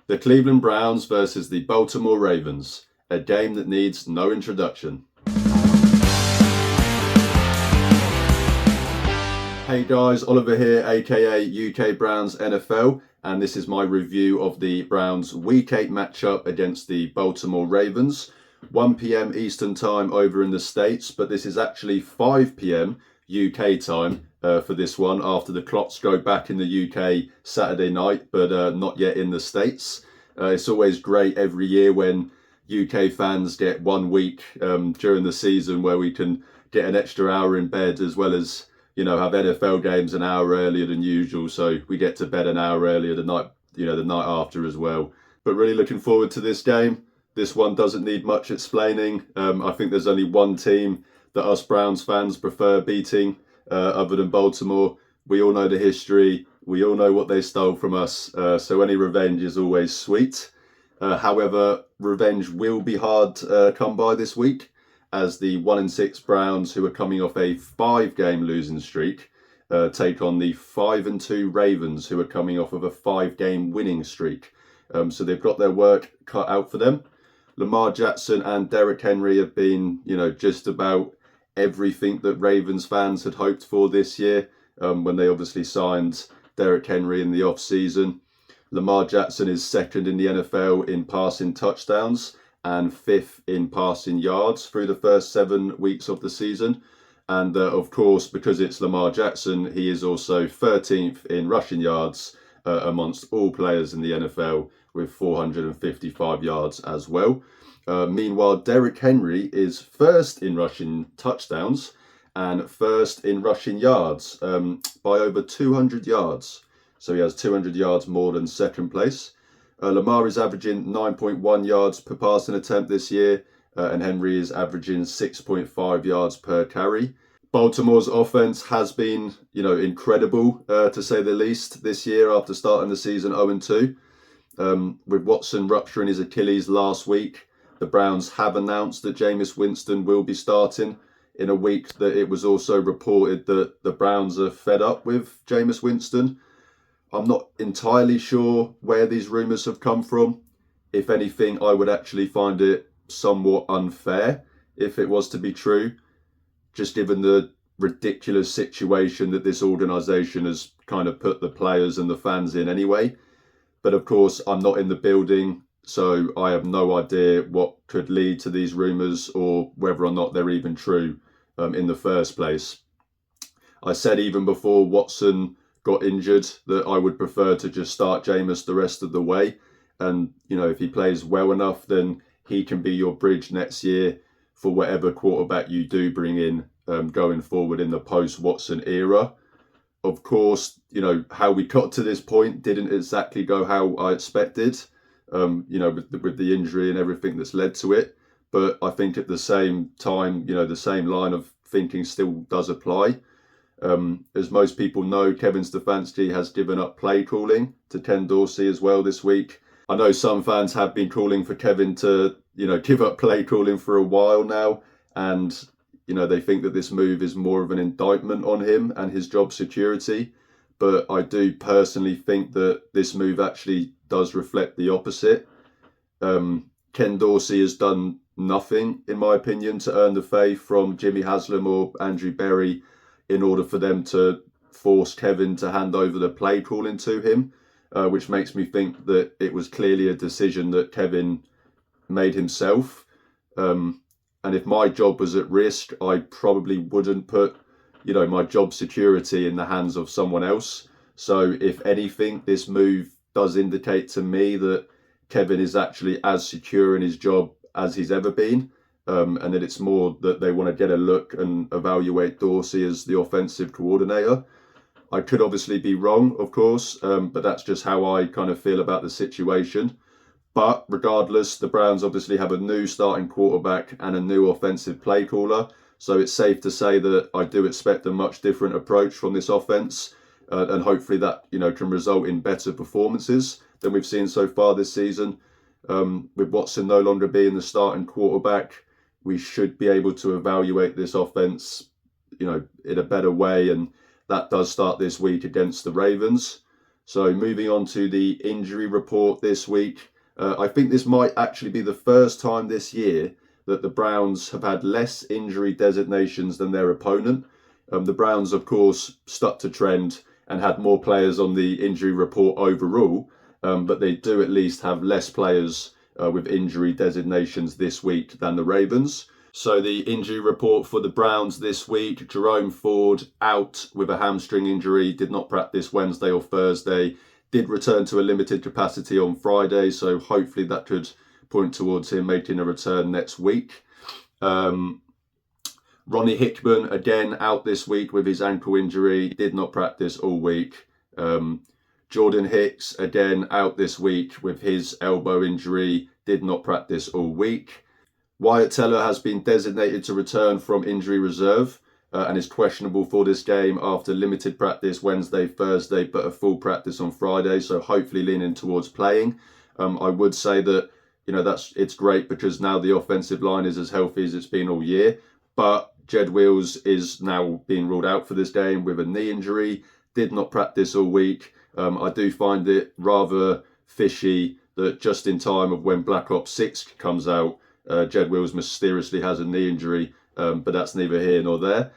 The Cleveland Browns versus the Baltimore Ravens, a game that needs no introduction. Hey guys, Oliver here, aka UK Browns NFL, and this is my review of the Browns Week 8 matchup against the Baltimore Ravens. 1 p.m. Eastern Time over in the States, but this is actually 5 p.m. UK time for this one after the clocks go back in the UK Saturday night, but not yet in the States. It's always great every year when UK fans get 1 week during the season where we can get an extra hour in bed, as well as, you know, have NFL games an hour earlier than usual. So we get to bed an hour earlier the night after as well. But really looking forward to this game. This one doesn't need much explaining. I think there's only one team that us Browns fans prefer beating other than Baltimore. We all know the history. We all know what they stole from us. So any revenge is always sweet. However, revenge will be hard to come by this week, as the 1-6 Browns, who are coming off a 5-game losing streak, take on the 5-2 Ravens, who are coming off of a 5-game winning streak. So they've got their work cut out for them. Lamar Jackson and Derrick Henry have been, just about everything that Ravens fans had hoped for this year, when they obviously signed Derrick Henry in the off-season. Lamar Jackson is second in the NFL in passing touchdowns and 5th in passing yards through the first 7 weeks of the season. And of course, because it's Lamar Jackson, he is also 13th in rushing yards amongst all players in the NFL, with 455 yards as well. Meanwhile, Derrick Henry is 1st in rushing touchdowns and 1st in rushing yards by over 200 yards. So he has 200 yards more than second place. Lamar is averaging 9.1 yards per passing attempt this year, and Henry is averaging 6.5 yards per carry. Baltimore's offense has been, incredible, to say the least, this year after starting the season 0-2. With Watson rupturing his Achilles last week, the Browns have announced that Jameis Winston will be starting in a week that it was also reported that the Browns are fed up with Jameis Winston. I'm not entirely sure where these rumours have come from. If anything, I would actually find it somewhat unfair if it was to be true, just given the ridiculous situation that this organisation has kind of put the players and the fans in anyway. But of course, I'm not in the building, so I have no idea what could lead to these rumours or whether or not they're even true in the first place. I said even before Watson got injured that I would prefer to just start Jameis the rest of the way. And, if he plays well enough, then he can be your bridge next year for whatever quarterback you do bring in going forward in the post-Watson era. Of course, how we got to this point didn't exactly go how I expected, with the injury and everything that's led to it. But I think at the same time, the same line of thinking still does apply. As most people know, Kevin Stefanski has given up play calling to Ken Dorsey as well this week. I know some fans have been calling for Kevin to, give up play calling for a while now. And, they think that this move is more of an indictment on him and his job security. But I do personally think that this move actually does reflect the opposite. Ken Dorsey has done nothing, in my opinion, to earn the faith from Jimmy Haslam or Andrew Berry in order for them to force Kevin to hand over the play calling to him, which makes me think that it was clearly a decision that Kevin made himself. And if my job was at risk, I probably wouldn't put, my job security in the hands of someone else. So if anything, this move does indicate to me that Kevin is actually as secure in his job as he's ever been. And that it's more that they want to get a look and evaluate Dorsey as the offensive coordinator. I could obviously be wrong, of course, but that's just how I kind of feel about the situation. But regardless, the Browns obviously have a new starting quarterback and a new offensive play caller. So it's safe to say that I do expect a much different approach from this offense. And hopefully that, can result in better performances than we've seen so far this season. With Watson no longer being the starting quarterback, we should be able to evaluate this offense, in a better way. And that does start this week against the Ravens. So moving on to the injury report this week. I think this might actually be the first time this year that the Browns have had less injury designations than their opponent. The Browns, of course, stuck to trend and had more players on the injury report overall, but they do at least have less players with injury designations this week than the Ravens. So the injury report for the Browns this week: Jerome Ford out with a hamstring injury, did not practice Wednesday or Thursday, did return to a limited capacity on Friday, so hopefully that could point towards him making a return next week. Ronnie Hickman, again, out this week with his ankle injury, did not practice all week. Jordan Hicks, again, out this week with his elbow injury, did not practice all week. Wyatt Teller has been designated to return from injury reserve and is questionable for this game after limited practice Wednesday, Thursday, but a full practice on Friday, so hopefully leaning towards playing. I would say that, it's great because now the offensive line is as healthy as it's been all year, but Jed Wills is now being ruled out for this game with a knee injury, did not practice all week. I do find it rather fishy that just in time of when Black Ops 6 comes out, Jed Wills mysteriously has a knee injury, but that's neither here nor there.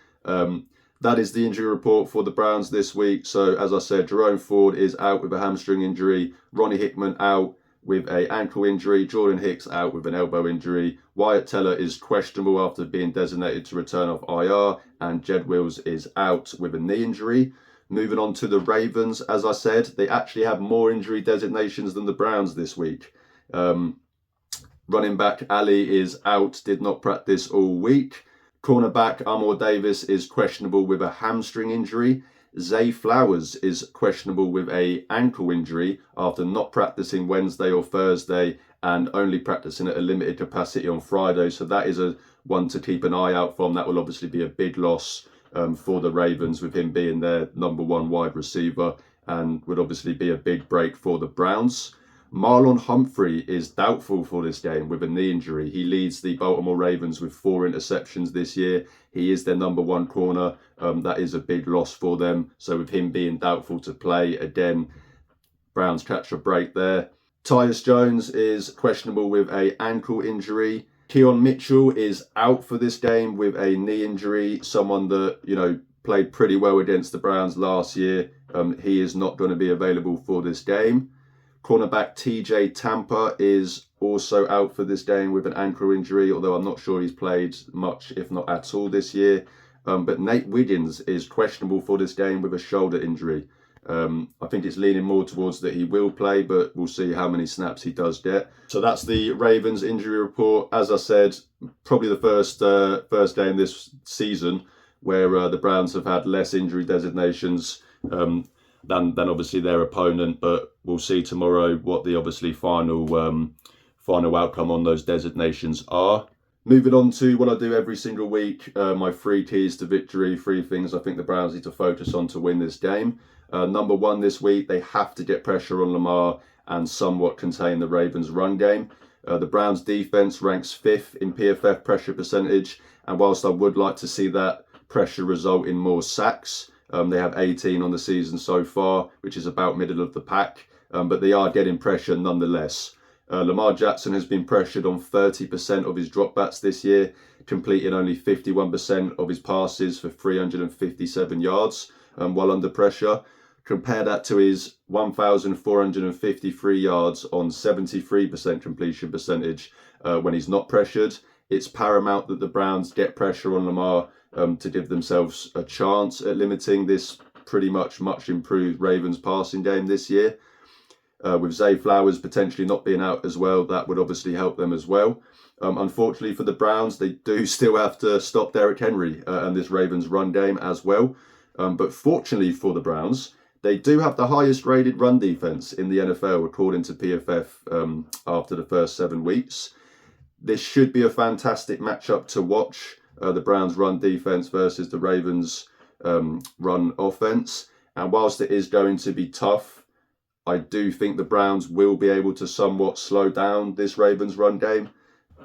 That is the injury report for the Browns this week. So as I said, Jerome Ford is out with a hamstring injury, Ronnie Hickman out with an ankle injury, Jordan Hicks out with an elbow injury, Wyatt Teller is questionable after being designated to return off IR, and Jed Wills is out with a knee injury. Moving on to the Ravens, as I said, they actually have more injury designations than the Browns this week. Running back Ali is out, did not practice all week. Cornerback Amor Davis is questionable with a hamstring injury. Zay Flowers is questionable with an ankle injury after not practicing Wednesday or Thursday and only practicing at a limited capacity on Friday. So that is a one to keep an eye out from. That will obviously be a big loss for the Ravens, with him being their number one wide receiver, and would obviously be a big break for the Browns. Marlon Humphrey is doubtful for this game with a knee injury. He leads the Baltimore Ravens with 4 interceptions this year. He is their number one corner. That is a big loss for them. So with him being doubtful to play, again, Browns catch a break there. Tyus Jones is questionable with an ankle injury. Keon Mitchell is out for this game with a knee injury. Someone that, played pretty well against the Browns last year. He is not going to be available for this game. Cornerback TJ Tampa is also out for this game with an ankle injury, although I'm not sure he's played much, if not at all, this year. But Nate Wiggins is questionable for this game with a shoulder injury. I think it's leaning more towards that he will play, but we'll see how many snaps he does get. So that's the Ravens injury report. As I said, probably the first game this season where the Browns have had less injury designations than obviously their opponent, but we'll see tomorrow what the obviously final outcome on those designations are. Moving on to what I do every single week, my 3 keys to victory, 3 things I think the Browns need to focus on to win this game. Number 1 this week, they have to get pressure on Lamar and somewhat contain the Ravens' run game. The Browns' defense ranks 5th in PFF pressure percentage, and whilst I would like to see that pressure result in more sacks, they have 18 on the season so far, which is about middle of the pack, but they are getting pressure nonetheless. Lamar Jackson has been pressured on 30% of his dropbacks this year, completing only 51% of his passes for 357 yards while under pressure. Compare that to his 1,453 yards on 73% completion percentage when he's not pressured. It's paramount that the Browns get pressure on Lamar to give themselves a chance at limiting this pretty much improved Ravens passing game this year. With Zay Flowers potentially not being out as well, that would obviously help them as well. Unfortunately for the Browns, they do still have to stop Derrick Henry and this Ravens run game as well. But fortunately for the Browns, they do have the highest rated run defense in the NFL according to PFF after the first 7 weeks. This should be a fantastic matchup to watch. The Browns' run defense versus the Ravens' run offense. And whilst it is going to be tough, I do think the Browns will be able to somewhat slow down this Ravens' run game.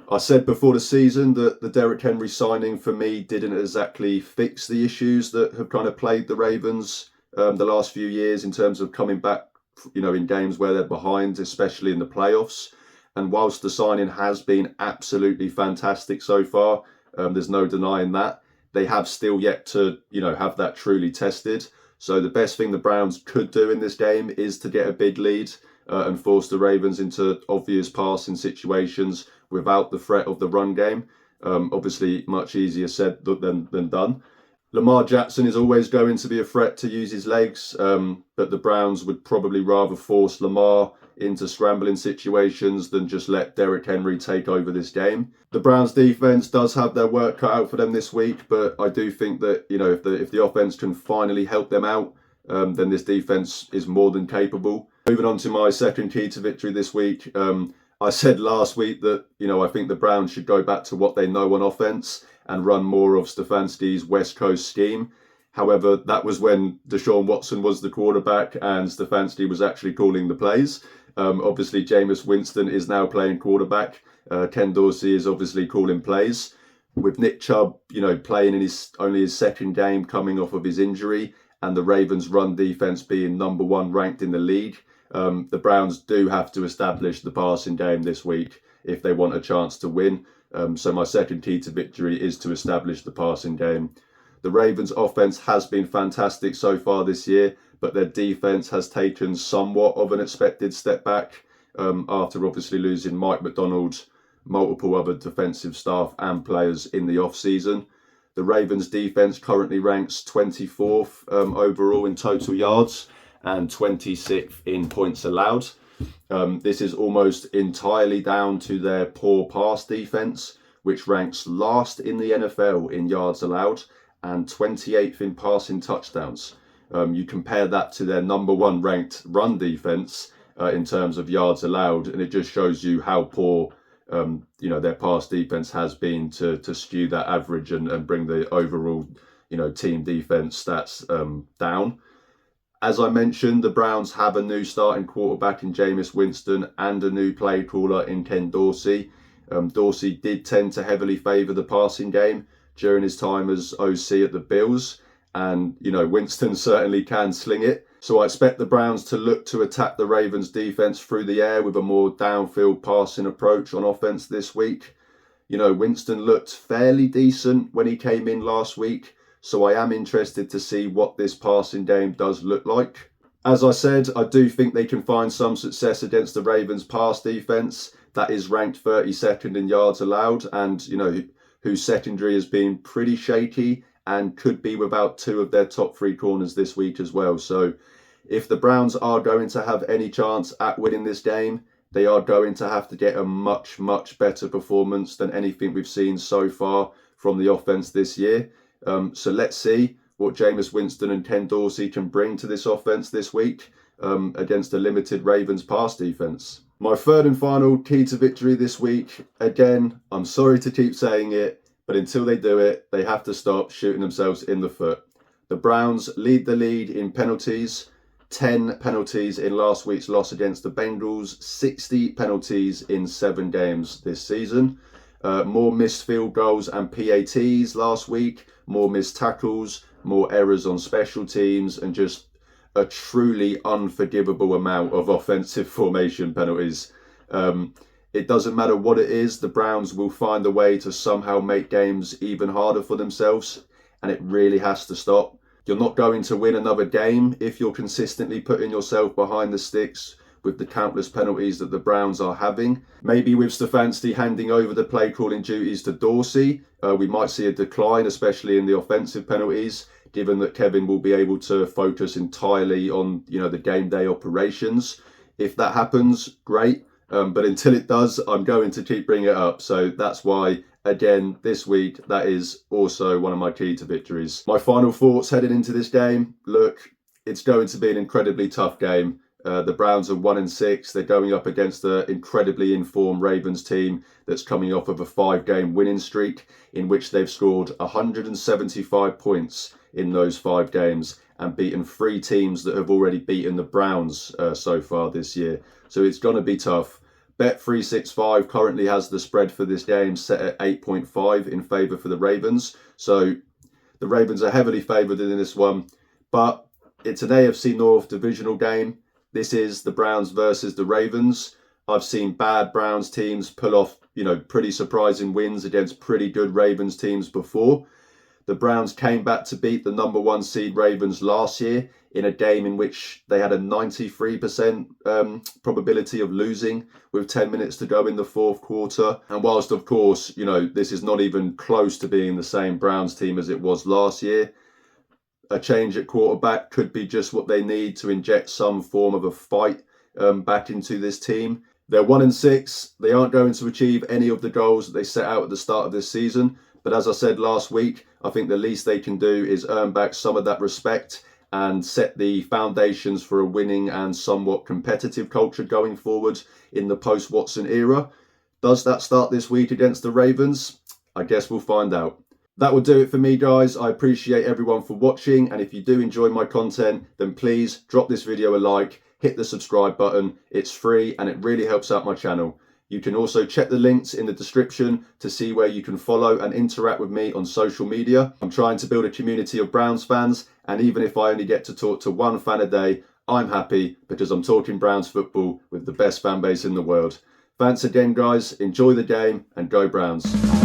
I said before the season that the Derrick Henry signing for me didn't exactly fix the issues that have kind of plagued the Ravens the last few years in terms of coming back in games where they're behind, especially in the playoffs. And whilst the signing has been absolutely fantastic so far, there's no denying that, they have still yet to, have that truly tested. So the best thing the Browns could do in this game is to get a big lead and force the Ravens into obvious passing situations without the threat of the run game. Obviously, much easier said than done. Lamar Jackson is always going to be a threat to use his legs, but the Browns would probably rather force Lamar into scrambling situations than just let Derrick Henry take over this game. The Browns defense does have their work cut out for them this week, but I do think that, if the offense can finally help them out, then this defense is more than capable. Moving on to my second key to victory this week. I said last week that, I think the Browns should go back to what they know on offense and run more of Stefanski's West Coast scheme. However, that was when Deshaun Watson was the quarterback and Stefanski was actually calling the plays. Obviously, Jameis Winston is now playing quarterback. Ken Dorsey is obviously calling plays. With Nick Chubb, playing in only his second game coming off of his injury, and the Ravens' run defense being number 1 ranked in the league, the Browns do have to establish the passing game this week if they want a chance to win. So my second key to victory is to establish the passing game. The Ravens' offense has been fantastic so far this year, but their defense has taken somewhat of an expected step back after obviously losing Mike McDonald, multiple other defensive staff and players in the off-season. The Ravens' defense currently ranks 24th overall in total yards and 26th in points allowed. This is almost entirely down to their poor pass defense, which ranks last in the NFL in yards allowed and 28th in passing touchdowns. You compare that to their number 1 ranked run defense in terms of yards allowed, and it just shows you how poor their pass defense has been to skew that average and bring the overall team defense stats down. As I mentioned, the Browns have a new starting quarterback in Jameis Winston and a new play caller in Ken Dorsey. Dorsey did tend to heavily favour the passing game during his time as OC at the Bills, and Winston certainly can sling it. So I expect the Browns to look to attack the Ravens defense through the air with a more downfield passing approach on offense this week. Winston looked fairly decent when he came in last week, so I am interested to see what this passing game does look like. As I said, I do think they can find some success against the Ravens pass defense that is ranked 32nd in yards allowed, and whose secondary has been pretty shaky and could be without 2 of their top 3 corners this week as well. So if the Browns are going to have any chance at winning this game, they are going to have to get a much, much better performance than anything we've seen so far from the offense this year. So let's see what Jameis Winston and Ken Dorsey can bring to this offense this week against a limited Ravens pass defense. My third and final key to victory this week, again, I'm sorry to keep saying it, but until they do it, they have to stop shooting themselves in the foot. The Browns lead the league in penalties, 10 penalties in last week's loss against the Bengals, 60 penalties in 7 games this season. More missed field goals and PATs last week, more missed tackles, more errors on special teams, and just a truly unforgivable amount of offensive formation penalties. It doesn't matter what it is, the Browns will find a way to somehow make games even harder for themselves, and it really has to stop. You're not going to win another game if you're consistently putting yourself behind the sticks with the countless penalties that the Browns are having. Maybe with Stefanski handing over the play calling duties to Dorsey, we might see a decline, especially in the offensive penalties, given that Kevin will be able to focus entirely on the game day operations. If that happens, great. But until it does, I'm going to keep bringing it up. So that's why, again, this week, that is also one of my key to victories. My final thoughts heading into this game. Look, it's going to be an incredibly tough game. The Browns are 1-6. They're going up against the incredibly informed Ravens team that's coming off of a 5-game winning streak in which they've scored 175 points in those 5 games and beaten 3 teams that have already beaten the Browns so far this year. So it's going to be tough. Bet365 currently has the spread for this game set at 8.5 in favour for the Ravens. So the Ravens are heavily favoured in this one, but it's an AFC North divisional game. This is the Browns versus the Ravens. I've seen bad Browns teams pull off, pretty surprising wins against pretty good Ravens teams before. The Browns came back to beat the number 1 seed Ravens last year in a game in which they had a 93% probability of losing with 10 minutes to go in the fourth quarter. And whilst, of course, this is not even close to being the same Browns team as it was last year, a change at quarterback could be just what they need to inject some form of a fight back into this team. They're 1-6. They aren't going to achieve any of the goals that they set out at the start of this season. But as I said last week, I think the least they can do is earn back some of that respect and set the foundations for a winning and somewhat competitive culture going forward in the post-Watson era. Does that start this week against the Ravens? I guess we'll find out. That will do it for me, guys. I appreciate everyone for watching. And if you do enjoy my content, then please drop this video a like, hit the subscribe button. It's free and it really helps out my channel. You can also check the links in the description to see where you can follow and interact with me on social media. I'm trying to build a community of Browns fans, and even if I only get to talk to one fan a day, I'm happy because I'm talking Browns football with the best fan base in the world. Thanks again, guys. Enjoy the game and go Browns.